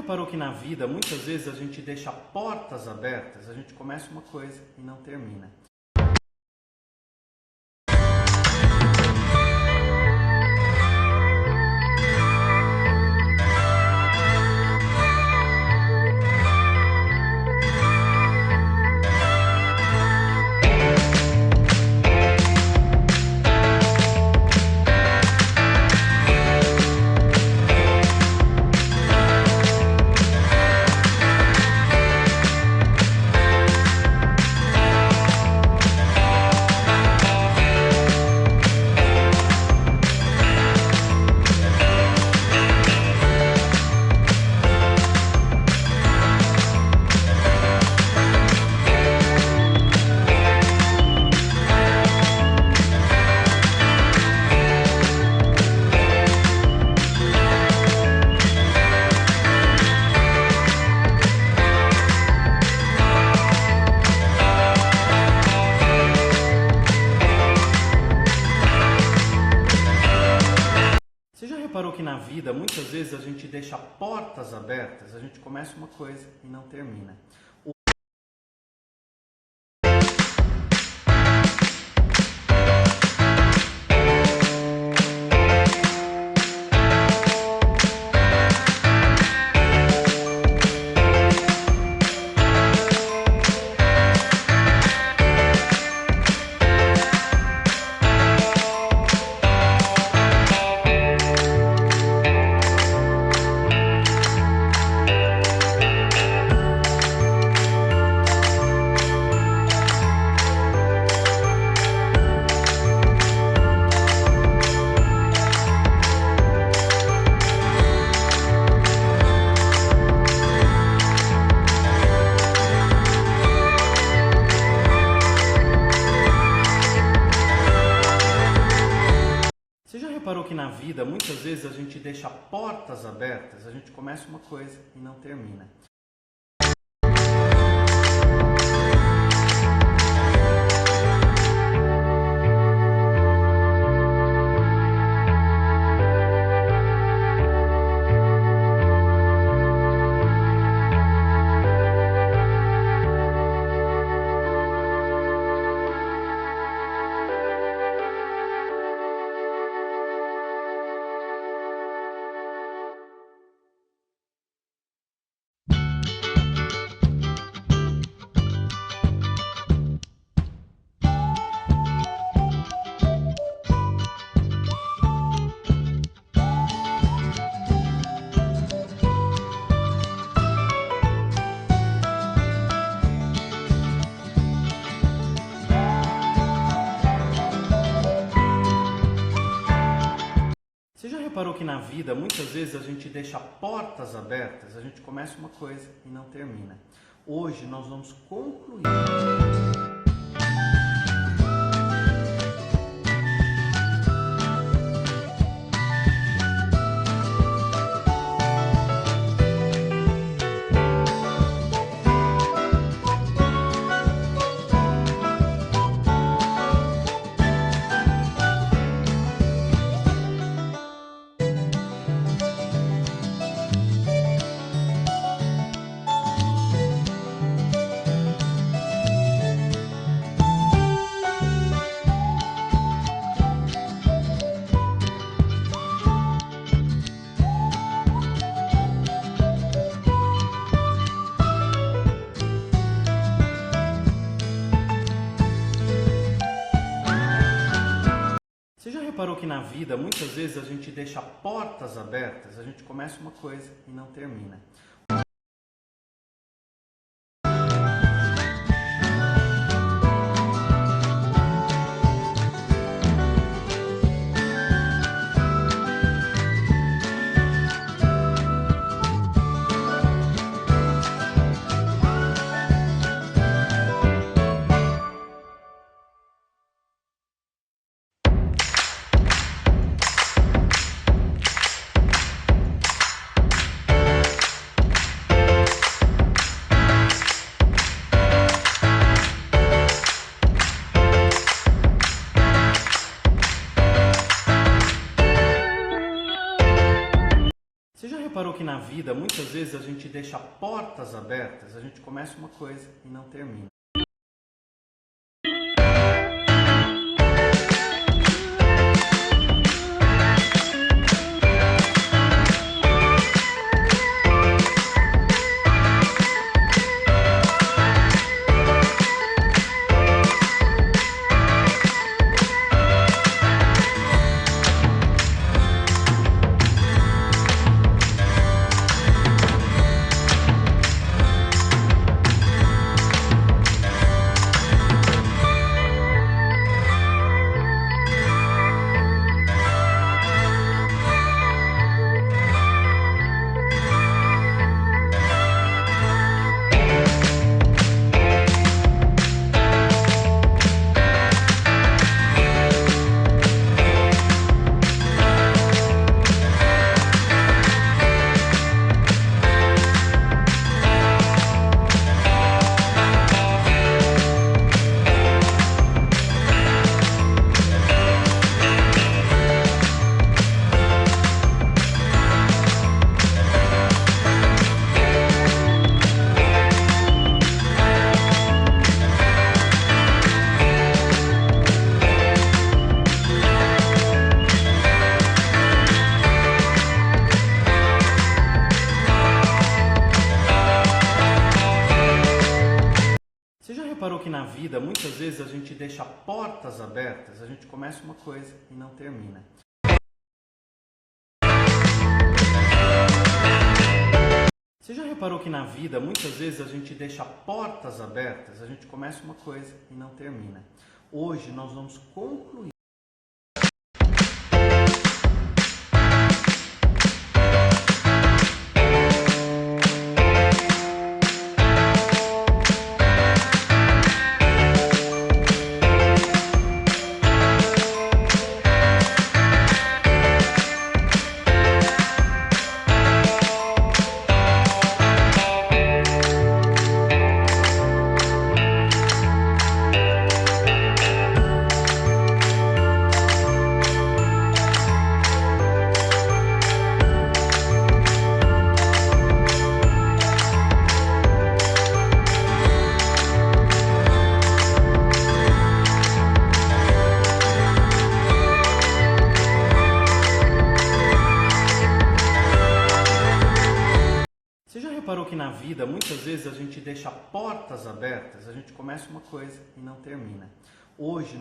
reparou que na vida, muitas vezes, a gente deixa portas abertas, a gente começa uma coisa e não termina. Você já reparou que na vida, muitas vezes, a gente deixa portas abertas, a gente começa uma coisa e não termina. Você já reparou que na vida, muitas vezes, a gente deixa portas abertas, a gente começa uma coisa e não termina. Você já reparou que na vida, muitas vezes, a gente deixa portas abertas, a gente começa uma coisa e não termina. Hoje nós vamos concluir. Você já reparou que na vida, muitas vezes, a gente deixa portas abertas, a gente começa uma coisa e não termina. Você já reparou que na vida, muitas vezes a gente deixa portas abertas, a gente começa uma coisa e não termina. Você já reparou que na vida, muitas vezes a gente deixa portas abertas, a gente começa uma coisa e não termina. Você já reparou que na vida, muitas vezes a gente deixa portas abertas, a gente começa uma coisa e não termina. Hoje nós vamos concluir. Você já reparou que na vida, muitas vezes a gente deixa portas abertas, a gente começa uma coisa e não termina. Hoje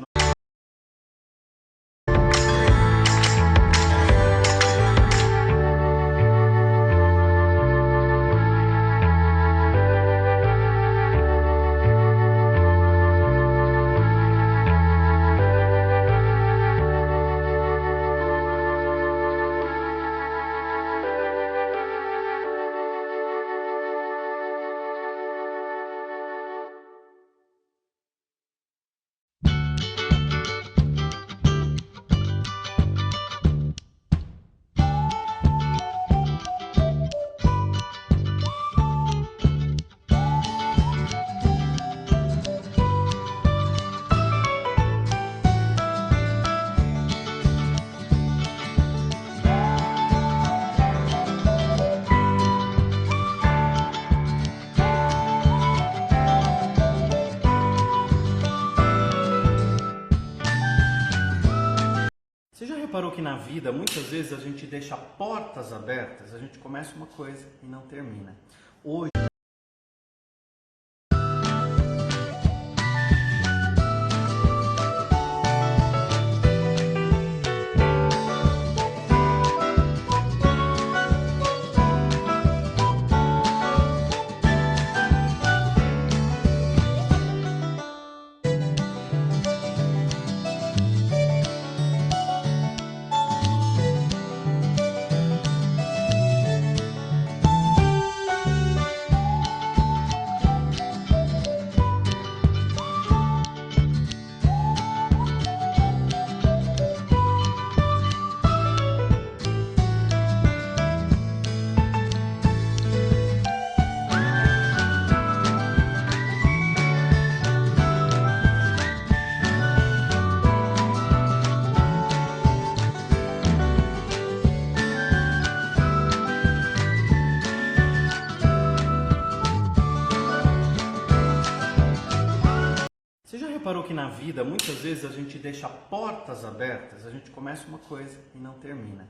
Você já reparou que na vida, muitas vezes a gente deixa portas abertas, a gente começa uma coisa e não termina. Hoje reparou que na vida, muitas vezes, a gente deixa portas abertas, a gente começa uma coisa e não termina.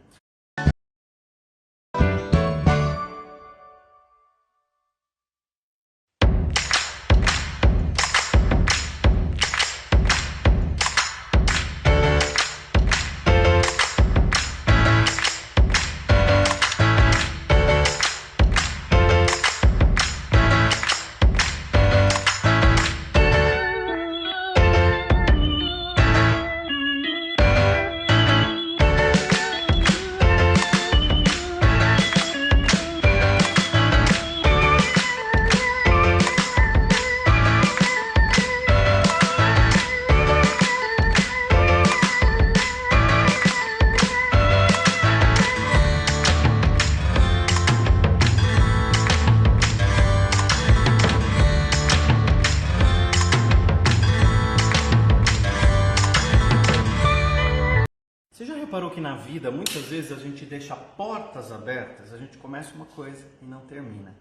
Você já reparou que na vida, muitas vezes, a gente deixa portas abertas, a gente começa uma coisa e não termina.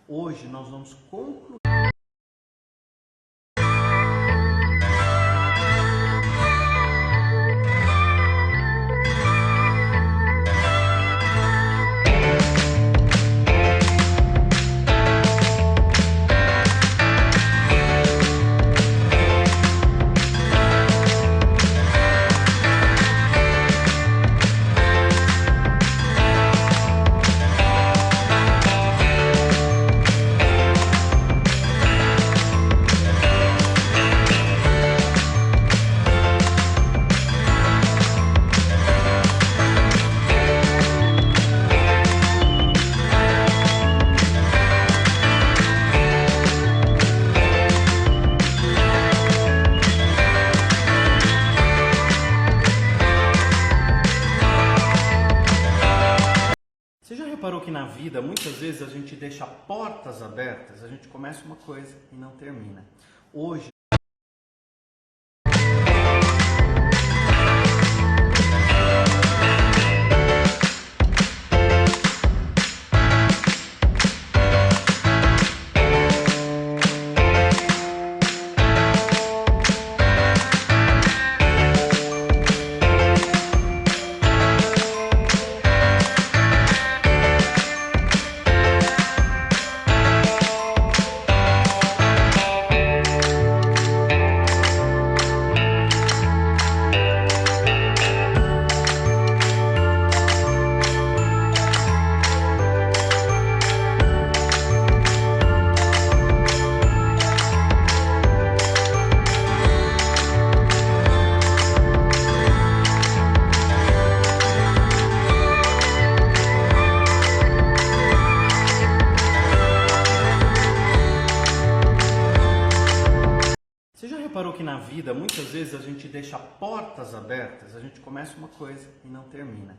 Hoje nós vamos concluir. Você já reparou que na vida, muitas vezes, a gente deixa portas abertas, a gente começa uma coisa e não termina. Hoje Você já reparou que na vida, muitas vezes, a gente deixa portas abertas, a gente começa uma coisa e não termina.